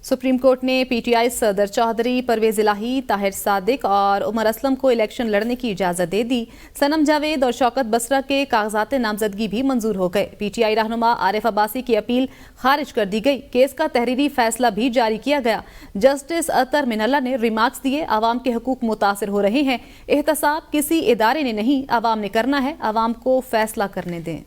Supreme court نے P T I صدر چودھری پرویز الہی، طاہر صادق اور عمر اسلم کو الیکشن لڑنے کی اجازت دے دی۔ صنم جاوید اور شوکت بسرا کے کاغذات نامزدگی بھی منظور ہو گئے۔ پی ٹی آئی رہنما عارف عباسی کی اپیل خارج کر دی گئی۔ کیس کا تحریری فیصلہ بھی جاری کیا گیا۔ جسٹس اطہر من اللہ نے ریمارکس دیے، عوام کے حقوق متاثر ہو رہے ہیں، احتساب کسی ادارے نے نہیں، عوام نے کرنا ہے، عوام کو فیصلہ کرنے دیں۔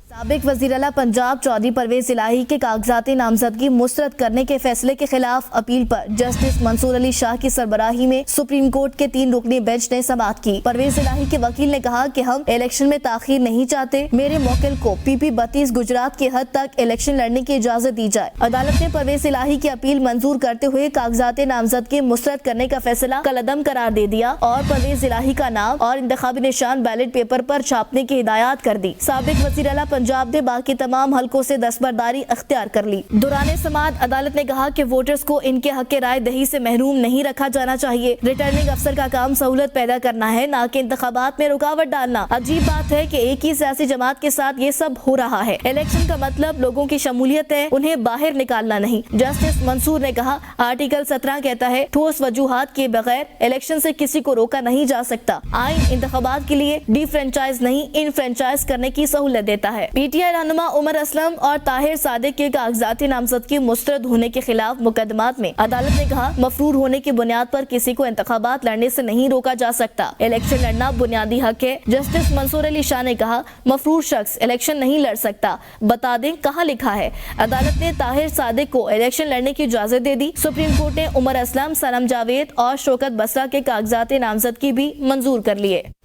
سابق وزیر اعلیٰ پنجاب چودھری پرویز الہی کے کاغذات نامزدگی مسترد کرنے کے فیصلے کے خلاف اپیل پر جسٹس منصور علی شاہ کی سربراہی میں سپریم کورٹ کے 3 رکنی بینچ نے سماعت کی۔ پرویز الہی کے وکیل نے کہا کہ ہم الیکشن میں تاخیر نہیں چاہتے، میرے موکل کو PP 32 گجرات کی حد تک الیکشن لڑنے کی اجازت دی جائے۔ عدالت نے پرویز الہی کی اپیل منظور کرتے ہوئے کاغذات نامزدگی مسترد کرنے کا فیصلہ کالعدم قرار دے دیا اور پرویز الہی کا نام اور انتخابی نشان بیلٹ پیپر پر چھاپنے کی ہدایات کر دی۔ سابق وزیر اعلیٰ پنجاب نے باقی تمام حلقوں سے دستبرداری اختیار کر لی۔ دوران سماعت عدالت نے کہا کہ ووٹرز کو ان کے حق رائے دہی سے محروم نہیں رکھا جانا چاہیے۔ ریٹرننگ افسر کا کام سہولت پیدا کرنا ہے، نہ کہ انتخابات میں رکاوٹ ڈالنا۔ عجیب بات ہے کہ ایک ہی سیاسی جماعت کے ساتھ یہ سب ہو رہا ہے۔ الیکشن کا مطلب لوگوں کی شمولیت ہے، انہیں باہر نکالنا نہیں۔ جسٹس منصور نے کہا آرٹیکل 17 کہتا ہے ٹھوس وجوہات کے بغیر الیکشن سے کسی کو روکا نہیں جا سکتا۔ آئین انتخابات کے لیے ڈی فرینچائز نہیں ان فرینچائز کرنے کی سہولت دیتا ہے۔ پی ٹی آئی رہنما عمر اسلم اور طاہر صادق کے کاغذات نامزدگی مسترد ہونے کے خلاف مقدمات میں عدالت نے کہا مفرور ہونے کی بنیاد پر کسی کو انتخابات لڑنے سے نہیں روکا جا سکتا۔ الیکشن لڑنا بنیادی حق ہے۔ جسٹس منصور علی شاہ نے کہا مفرور شخص الیکشن نہیں لڑ سکتا، بتا دیں کہاں لکھا ہے۔ عدالت نے طاہر صادق کو الیکشن لڑنے کی اجازت دے دی۔ سپریم کورٹ نے عمر اسلم، صنم جاوید اور شوکت بسرا کے کاغذات نامزدگی بھی منظور کر لیے۔